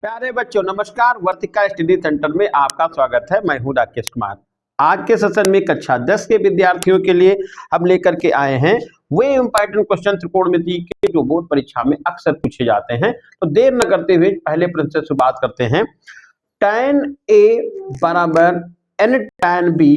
प्यारे बच्चों नमस्कार। वर्तिका स्टडी सेंटर में आपका स्वागत है। मैं हूं राकेश कुमार। आज के सेशन में कक्षा 10 के विद्यार्थियों के लिए हम लेकर के आए हैं वे इंपॉर्टेंट क्वेश्चन त्रिकोणमिति के जो बोर्ड परीक्षा में अक्सर पूछे जाते हैं। तो देर न करते हुए पहले प्रश्न से शुरुआत करते हैं। tan a बराबर n tan b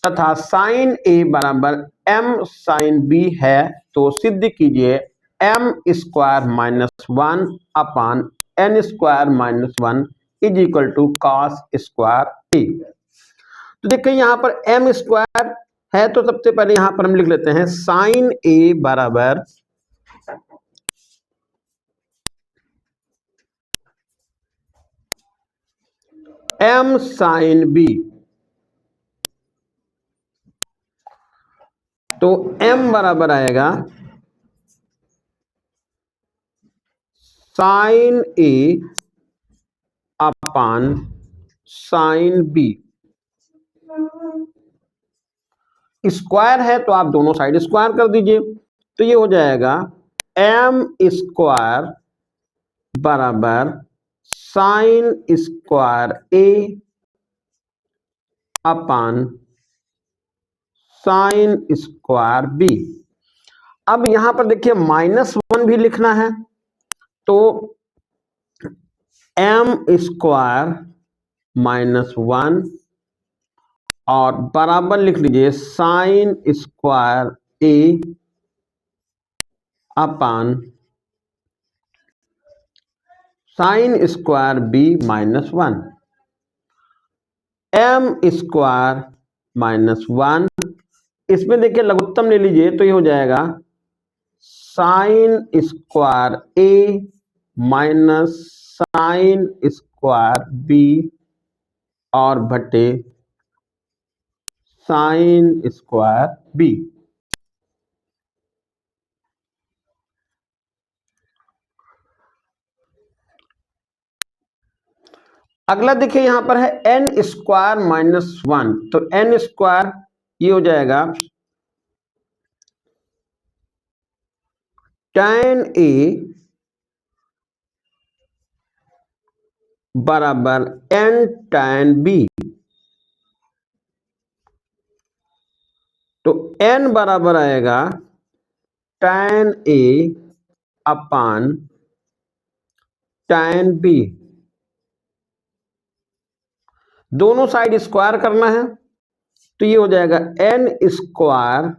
तथा sin a बराबर m sin b है तो सिद्ध कीजिए m square minus 1 upon n square minus 1 is equal to cos square a। तो देखिए यहाँ पर m स्क्वायर है तो सबसे पहले यहाँ पर हम लिख लेते हैं sin a बराबर m sin b। तो m बराबर आएगा sin a upon sin b। Square है तो आप दोनों साइड स्क्वायर कर दीजिए तो ये हो जाएगा m स्क्वायर बराबर sine square a upon sine square b। अब यहां पर देखिए -1 भी लिखना है तो m स्क्वायर -1 और बराबर लिख लीजिए sign square a upon sine square b -1। m square -1 इसमें देखिए लघुत्तम ले लीजिए तो ये हो जाएगा sine square a minus sine square b और बटे साइन स्क्वायर b। अगला देखिए यहां पर है n स्क्वायर -1 तो n स्क्वायर ये हो जाएगा tan a बराबर n tan b। तो n बराबर आएगा tan a upon tan b। दोनों साइड स्क्वायर करना है तो ये हो जाएगा n स्क्वायर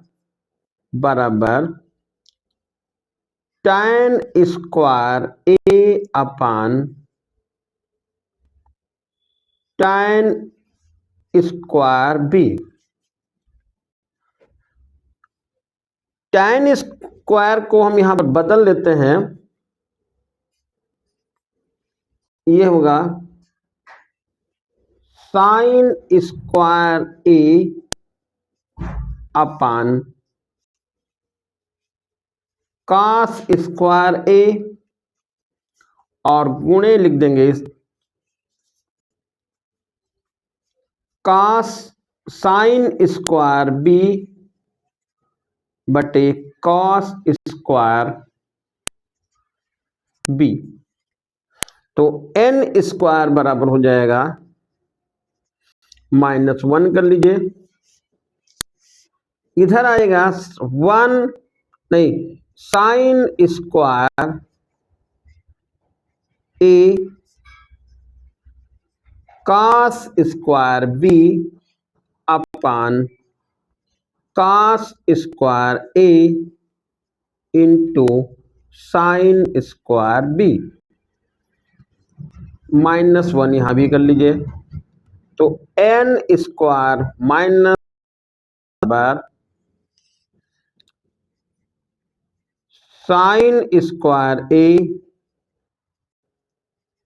बराबर tan square a upon tan square b। tan square को हम यहां पर बदल लेते हैं, ये होगा sign square a upon cos square a और गुणे लिख देंगे कॉस साइन स्क्वायर b बटे कॉस स्क्वायर b। तो n स्क्वायर बराबर हो जाएगा -1 कर लीजिए, इधर आएगा 1 नहीं sine square a cos square b upon cos square a into sine square b। -1 यहां भी कर लीजिए तो n स्क्वायर माइनस बराबर sine square a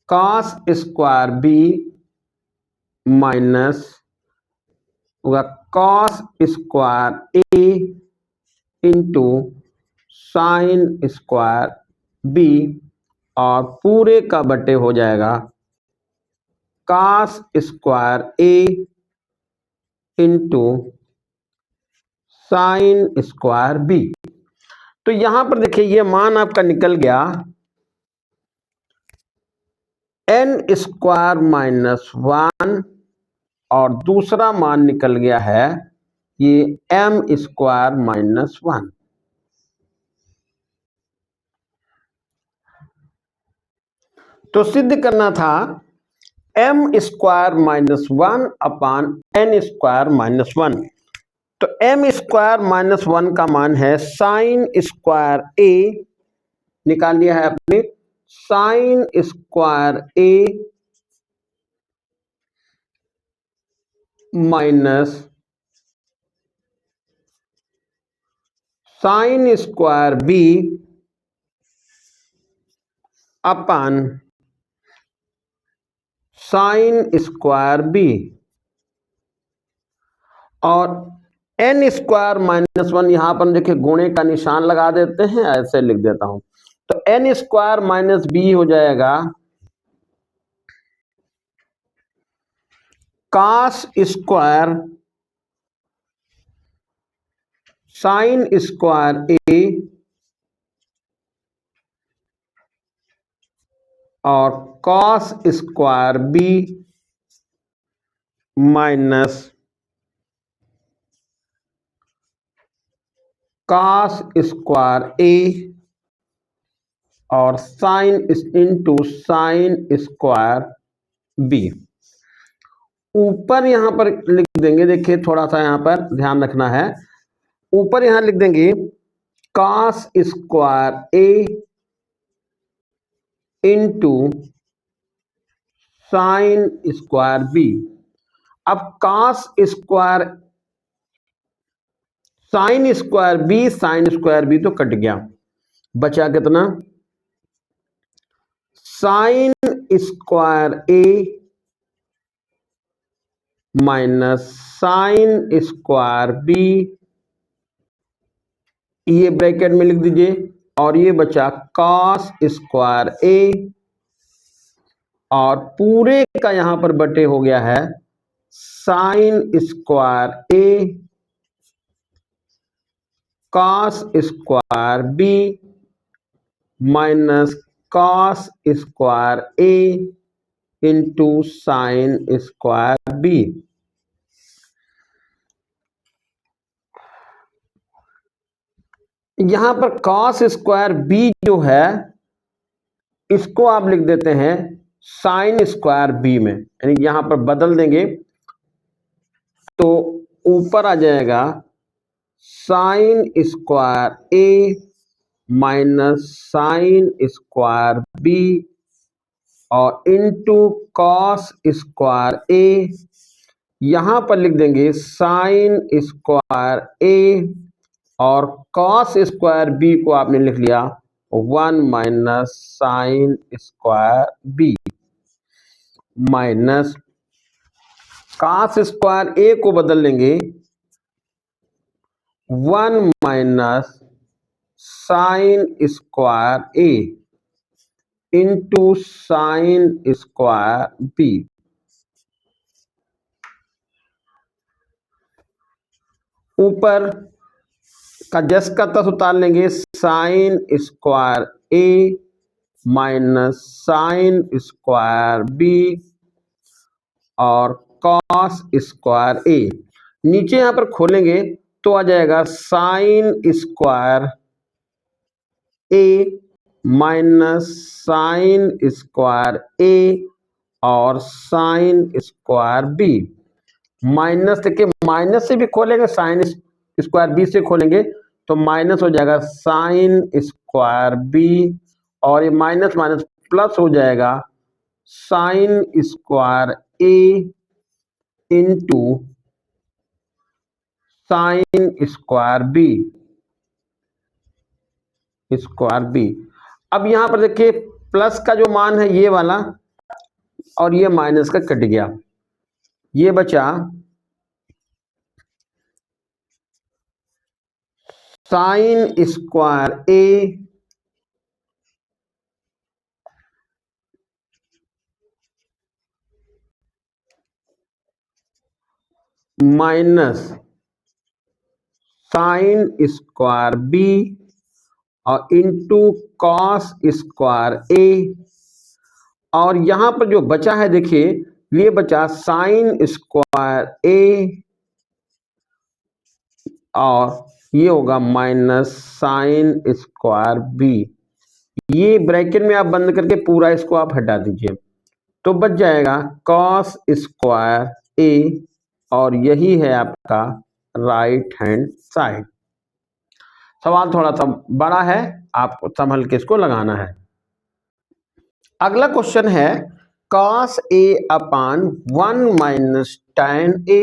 cos square b minus होगा cos square a into sine square b और पूरे का बटे हो जाएगा cos square a into sine square b। तो यहां पर देखिए ये मान आपका निकल गया एन स्क्वायर माइनस 1 और दूसरा मान निकल गया है ये एम स्क्वायर माइनस 1। तो सिद्ध करना था एम स्क्वायर माइनस 1 अपान एन स्क्वायर माइनस 1। तो एम स्क्वायर माइनस 1 का मान है साइन स्क्वायर ए, निकाल लिया है आपने, sine square A minus sine square B upon sine square B. और एन स्क्वायर माइनस 1 यहां पर देखिए गुणे का निशान लगा देते हैं, ऐसे लिख देता हूं। तो एन स्क्वायर माइनस बी हो जाएगा cos square sine square A और cos square B minus cos square A और sine into sine square B. ऊपर यहां पर लिख देंगे, देखिए थोड़ा सा यहां पर ध्यान रखना है, ऊपर यहां लिख देंगे cos square A into sine square B. अब cos square sine square B, sine square B तो कट गया, बचा कितना, sine square A minus sine square B, ये ब्रैकेट में लिख दीजिए, और ये बचा कॉस स्क्वायर ए और पूरे का यहां पर बटे हो गया है sine square A cos square B minus cos square A into sine square B. यहां पर कॉस स्क्वायर बी जो है इसको आप लिख देते हैं साइन स्क्वायर बी में, यानी यहां पर बदल देंगे तो ऊपर आ जाएगा sine square A minus sine square B और इंटू कॉस स्क्वायर ए, यहां पर लिख देंगे साइन स्क्वायर ए और कॉस स्क्वायर बी को आपने लिख लिया 1 minus sine square B minus cos square A को बदल लेंगे 1 minus sine square A into sine square B. ऊपर का जस का तस उतार लेंगे, sine square A minus sine square B और कॉस स्क्वायर ए, नीचे यहां पर खोलेंगे तो आ जाएगा sine square A minus sine square A और साइन स्क्वायर बी। माइनस देखिए, माइनस से भी खोलेंगे साइन स्क्वायर बी से खोलेंगे तो माइनस हो जाएगा साइन स्क्वायर बी और ये माइनस माइनस प्लस हो जाएगा sine square A into sine square B square B. अब यहां पर देखिए प्लस का जो मान है ये वाला और ये माइनस का कट गया, ये बचा sign square A minus sine square B और इंटू कॉस स्क्वायर ए और यहां पर जो बचा है देखिए, ये बचा साइन स्क्वायर ए और ये होगा माइनस साइन स्क्वायर बी। ये ब्रैकेट में आप बंद करके पूरा इसको आप हटा दीजिए, तो बच जाएगा कॉस स्क्वायर ए और यही है आपका राइट हैंड साइड। सवाल थोड़ा सा बड़ा है, आपको संभल के इसको लगाना है। अगला क्वेश्चन है cos A upon 1 minus tan A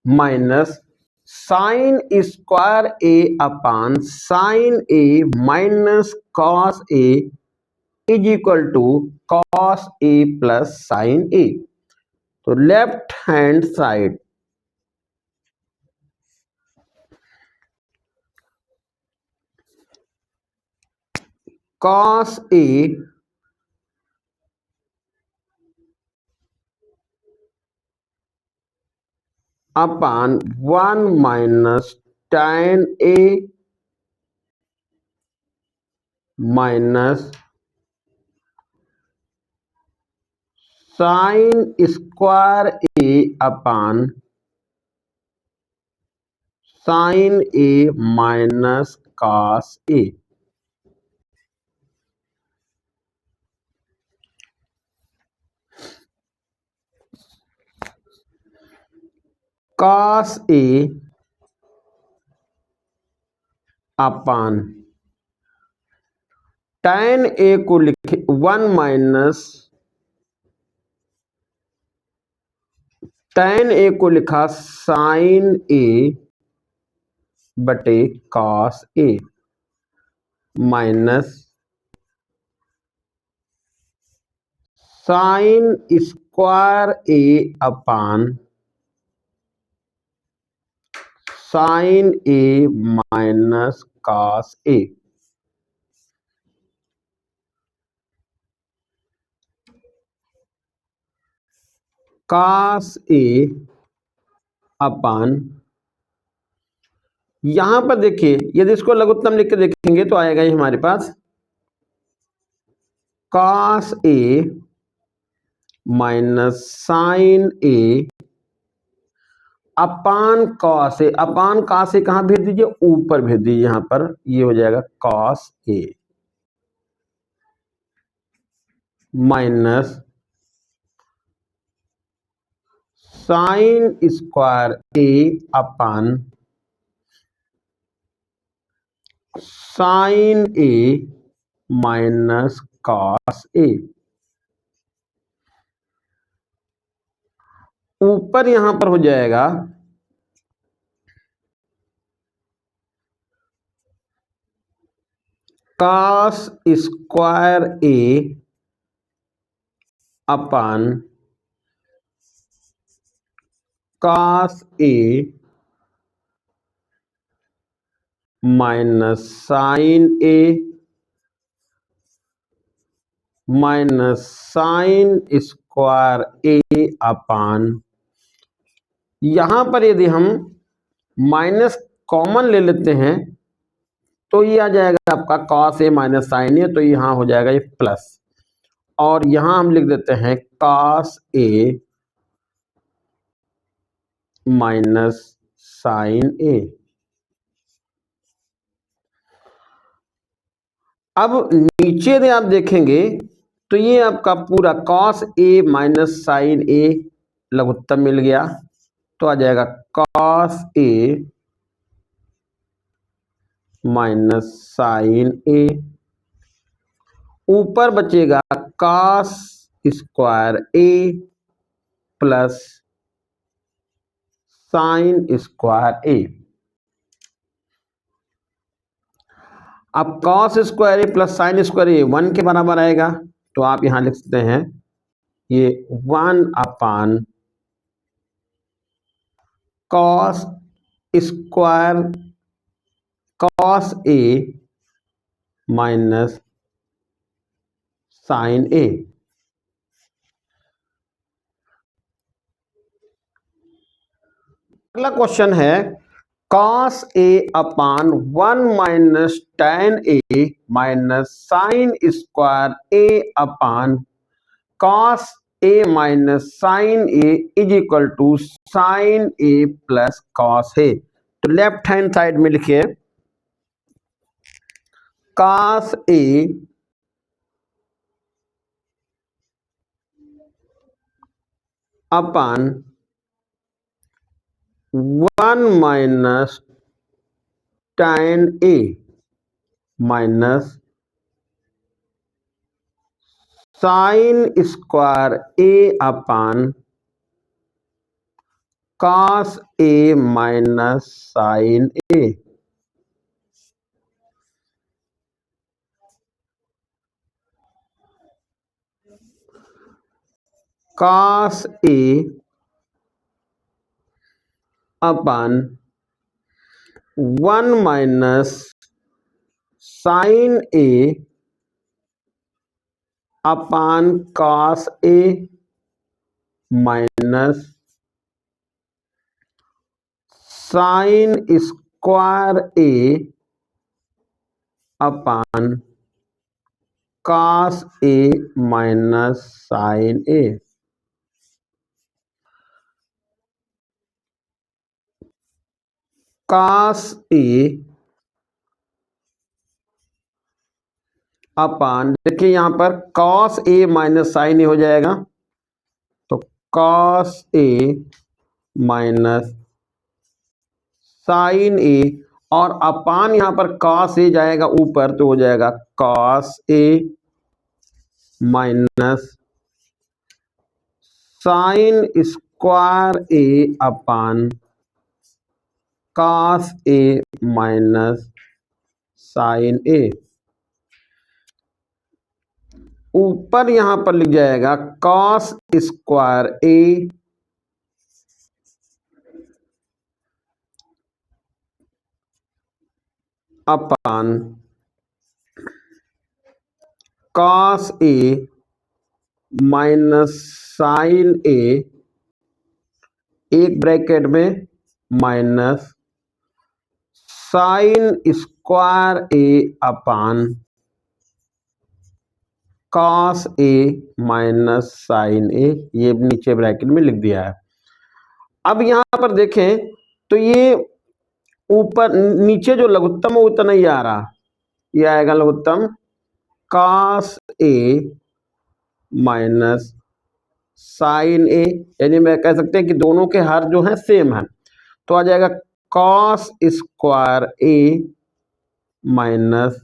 minus sine square A upon sine A minus cos A is equal to cos A plus sine A. तो left hand side cos A upon 1 minus tan A minus sine square A upon sine A minus cos A. Cos A upon tan A को लिखे 1 minus tan A को लिखा sign ए बटे cos A minus sine square A upon sine A minus cos A. Cos A upon, यहां पर देखिए यदि इसको लघुत्तम लिख के देखेंगे तो आएगा ये हमारे पास cos A minus sine A upon cos A. Upon cos ए कहां भेज दीजिए, ऊपर भेज दीजिए, यहां पर ये हो जाएगा cos A minus sine square A upon sine A minus cos ए। ऊपर यहां पर हो जाएगा cos square A upon cos A minus sine A minus sine square A upon, यहां पर यदि हम माइनस कॉमन ले लेते हैं तो ये आ जाएगा आपका cos A minus sine A, तो यहां हो जाएगा ये प्लस, और यहां हम लिख देते हैं cos A minus sine A. अब नीचे यदि आप देखेंगे तो ये आपका पूरा कॉस ए माइनस साइन ए लघुत्तम मिल गया, तो आ जाएगा cos A minus sine A. ऊपर बचेगा cos square A plus sign square ए। अब cos square A plus sign square ए 1 के बराबर आएगा, तो आप यहां लिख सकते हैं ये 1 upon cos square cos A minus sine A. अगला क्वेश्चन है cos A upon 1 minus tan A minus sine square A upon cos A minus sine A is equal to sine A plus cos A. तो left hand side में लिखिए cos A upon 1 minus tan A minus sine square A upon cos A minus sine A. Cos A upon 1 minus sine A upon cos A minus sine square A upon cos A minus sine A. Cos A अपान देखिए यहां पर cos A minus sine ए हो जाएगा, तो cos A minus sine A और अपान यहां पर cos A जाएगा ऊपर तो हो जाएगा cos A minus sine square A upon cos A minus sine A. ऊपर यहां पर लिख जाएगा cos square A upon cos A minus sine ए एक ब्रैकेट में minus sine square A upon cos A minus sine ए, ये नीचे ब्रैकेट में लिख दिया है। अब यहां पर देखें तो ये ऊपर नीचे जो लघुत्तम है उतना ही आ रहा, ये आएगा लघुत्तम कॉस ए माइनस साइन ए, यानी मैं कह सकते हैं कि दोनों के हर जो है सेम है, तो आ जाएगा cos square A minus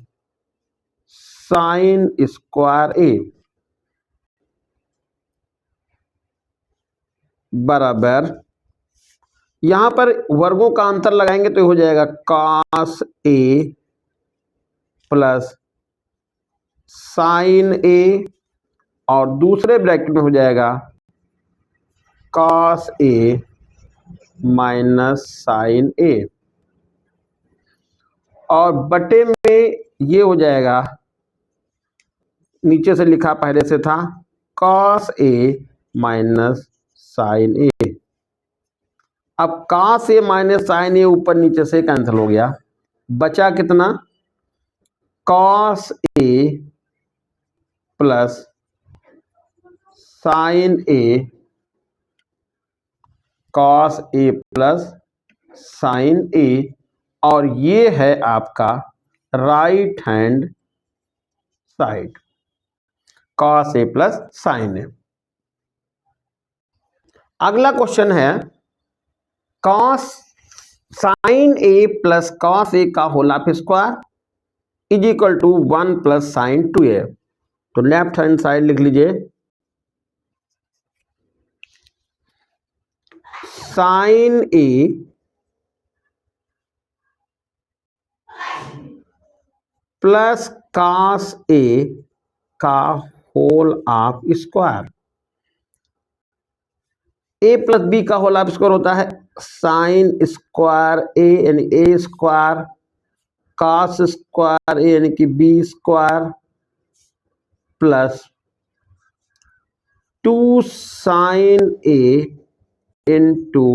sine square ए बराबर, यहां पर वर्गों का अंतर लगाएंगे तो हो जाएगा cos A plus sine A और दूसरे ब्रैकेट में हो जाएगा cos A minus sine A और बटे में ये हो जाएगा, नीचे से लिखा पहले से था cos A minus sine A. अब cos A minus sine A ऊपर नीचे से कैंसिल हो गया, बचा कितना cos A plus sine A, cos A plus sine A और ये है आपका right hand side cos A plus sine A. अगला क्वेश्चन है cos sine A plus cos A का whole of square is equal to 1 plus sine 2a। तो left hand side लिख लीजिए sine A plus cos A का whole of square, A plus B का whole of square होता है sine square A यानी A square, cos square A यानी कि B square plus 2 sine A into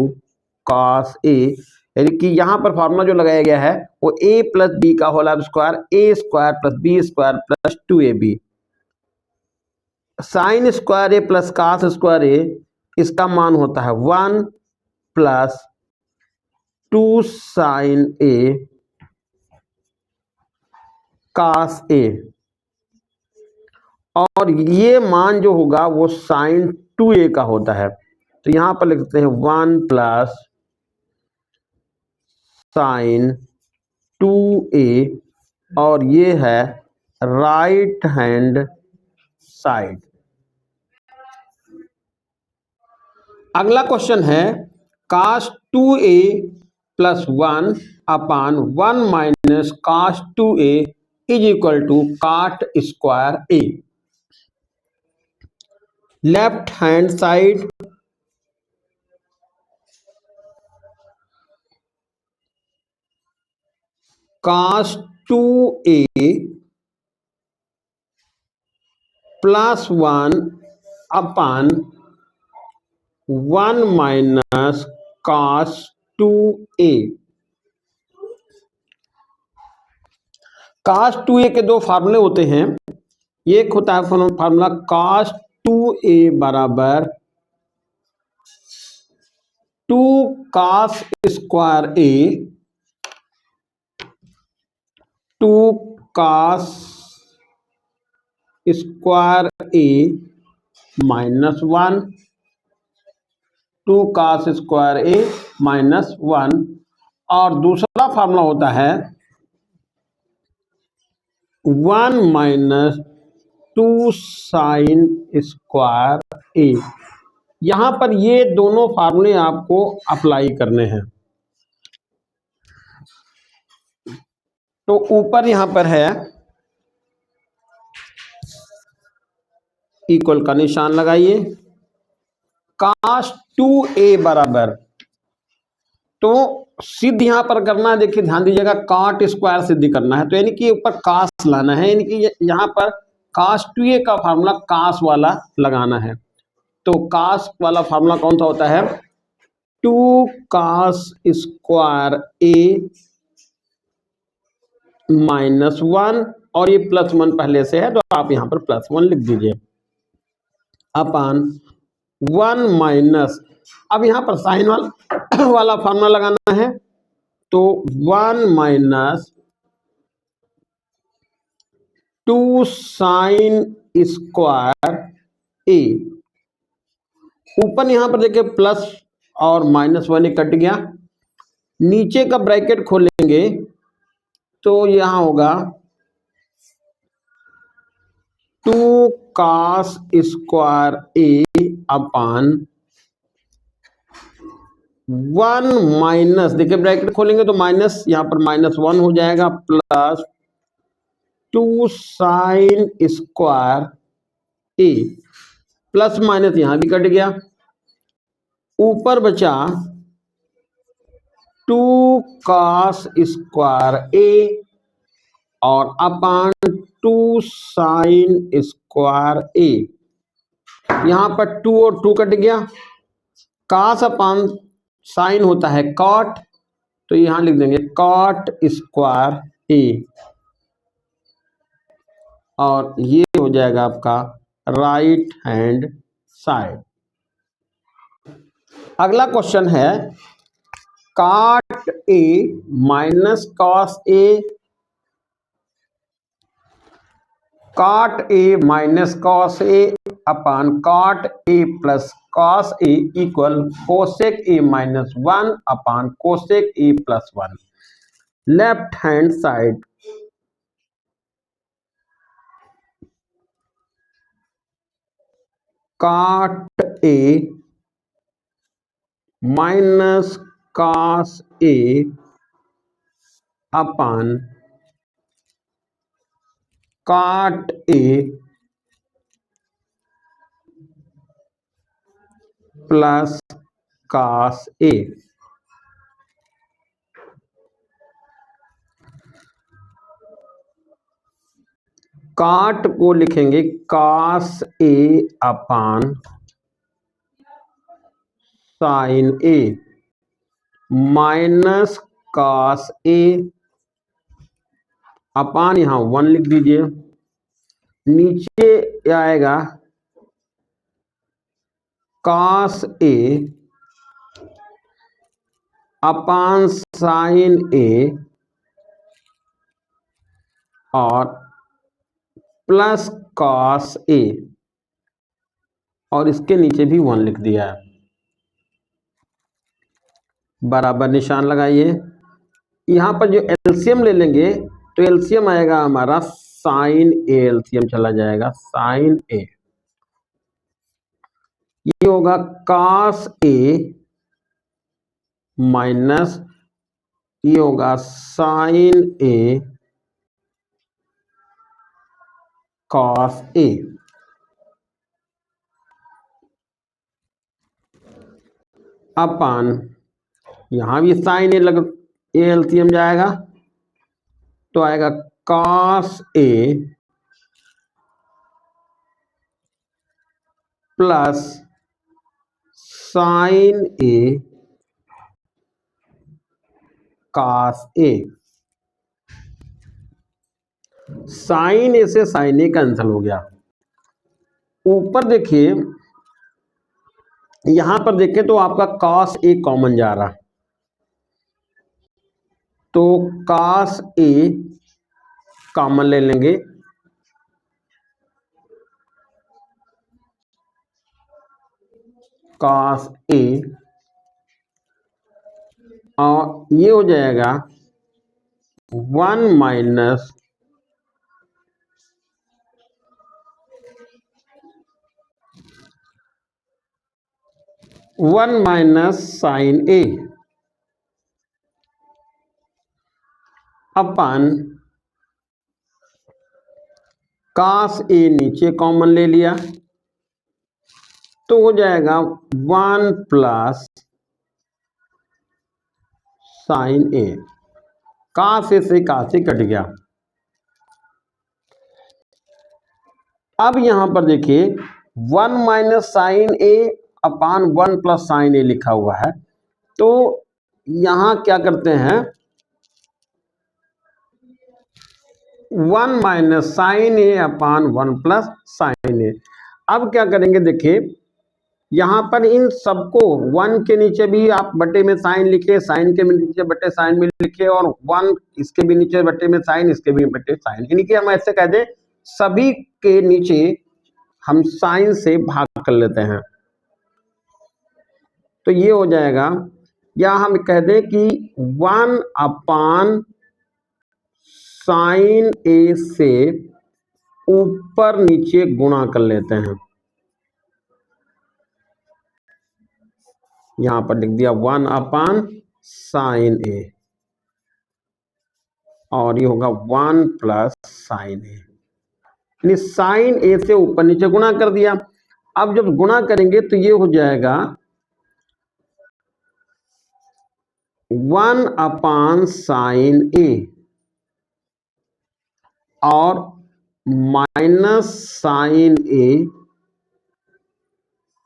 cos A, यानी कि यहां पर फॉर्मूला जो लगाया गया है वो a प्लस बी का whole square a square plus B square plus 2ab, sine square A plus cos square A, इसका मान होता है 1 प्लस 2 साइन ए कास ए, और ये मान जो होगा वो साइन 2a का होता है। तो यहां पर लिखते हैं 1 प्लस साइन 2a, और ये है राइट हैंड साइड। अगला क्वेश्चन है cos 2a plus 1 upon 1 minus cos 2a is equal to cot square a। Left hand side cos 2a plus 1 upon 1 minus cos 2a। cos 2a के दो फार्मूले होते हैं, एक होता है फार्मूला cos 2a बराबर 2 cos square a, 2 cos square a minus 1, 2 cos square a minus 1, और दूसरा फार्मूला होता है 1 माइनस 2 साइन स्क्वायर a। यहां पर ये दोनों फार्मूले आपको अप्लाई करने हैं। तो ऊपर यहां पर है इक्वल का निशान लगाइए, cos 2a बराबर, तो सिद्ध यहां पर करना है, देखिए ध्यान दीजिएगा, cot स्क्वायर सिद्ध करना है, तो यानी कि ऊपर cos लाना है, यानी कि यहां पर cos 2a का फार्मूला cos वाला लगाना है। तो cos वाला फार्मूला कौन सा होता है, 2 cos स्क्वायर a माइनस 1, और ये प्लस 1 पहले से है तो आप यहां पर प्लस 1 लिख दीजिए, अपान 1 माइनस, अब यहां पर साइन वाला फार्मूला लगाना है, तो 1 माइनस 2 साइन स्क्वायर ए। ऊपर यहां पर देखिए प्लस और माइनस 1 कट गया, नीचे का ब्रैकेट खोलेंगे तो यहां होगा 2 cos square A upon 1 minus, देखिए ब्रैकेट खोलेंगे तो माइनस, यहां पर माइनस 1 हो जाएगा, plus 2 sign square A, plus minus यहां भी कट गया, ऊपर बचा 2 cos स्क्वायर ए और अपान 2 साइन स्क्वायर ए। यहां पर 2 और 2 कट गया, cos अपान साइन होता है cot, तो यहां लिख देंगे cot स्क्वायर ए, और ये हो जाएगा आपका राइट हैंड साइड। अगला क्वेश्चन है cot a minus cos a, cot a minus cos a upon cot a plus cos a equal cosec a minus 1 upon cosec a plus 1। Left hand side cot a minus cos a upon cot a plus cos a। cot को लिखेंगे cos a upon sine a, minus cos A upon यहां 1 लिख दीजिए, नीचे आएगा cos A upon sine A और plus cos ए, और इसके नीचे भी 1 लिख दिया है। बराबर निशान लगाइए। यहां पर जो एलसीएम ले लेंगे तो एलसीएम आएगा हमारा साइन ए, एलसीएम चला जाएगा साइन ए, ये होगा कॉस ए माइनस ये होगा sign A cos A. Upon यहां भी साइन ए लग ए एलसीएम जाएगा तो आएगा cos A plus sine A cos A. Sign ए से साइन ए कैंसिल हो गया। ऊपर देखिए, यहां पर देखें तो आपका कॉस ए कॉमन जा रहा, तो कॉस ए कॉमन ले लेंगे, कॉस ए, और ये हो जाएगा 1 minus sine A upon cos A नीचे कॉमन ले लिया तो हो जाएगा 1 प्लस साइन ए, कॉस ए से कॉस ए कट गया। अब यहां पर देखिए 1 माइनस साइन ए अपान 1 प्लस साइन ए लिखा हुआ है, तो यहां क्या करते हैं 1 minus sine A upon 1 plus sine A. अब क्या करेंगे देखिए, यहां पर इन सबको 1 के नीचे भी आप बटे में साइन लिखे, साइन के नीचे बटे साइन में लिखे, और 1 इसके भी नीचे बटे में साइन, इसके भी बटे साइन, यानी कि हम ऐसे कह दें सभी के नीचे हम साइन से भाग कर लेते हैं, तो ये हो जाएगा, या हम कह दें कि 1 अपान साइन ए से ऊपर नीचे गुणा कर लेते हैं। यहां पर लिख दिया 1 अपान साइन ए, और ये होगा 1 प्लस साइन ए, यानी साइन ए से ऊपर नीचे गुणा कर दिया। अब जब गुणा करेंगे तो ये हो जाएगा 1 अपान साइन ए और माइनस साइन ए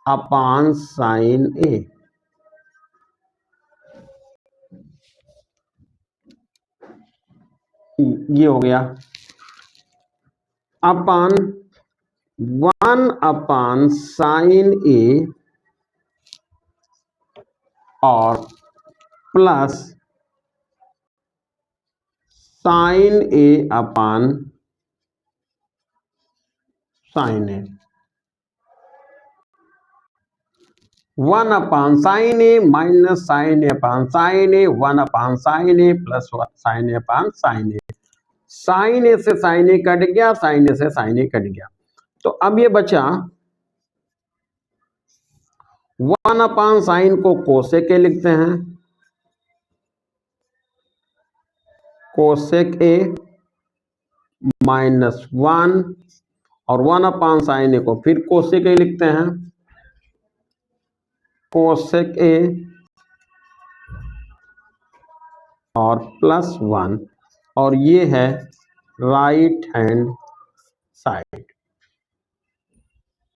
अपान साइन ए। ये हो गया अपान 1 अपान साइन ए और plus sine A upon sine A. 1 upon sine A minus sine A upon sine A, 1 upon sine A plus sine A upon sine A. Sign ए से sign ए cut गया, sign ए से sign ए cut गया, तो अब ये बचा 1 अपान sign को cosec ए लिखते हैं, कोसेक ए माइनस 1, और 1 अपान साइन ए को फिर कोसेक ए लिखते हैं, कोसेक ए और प्लस 1, और ये है राइट हैंड साइड।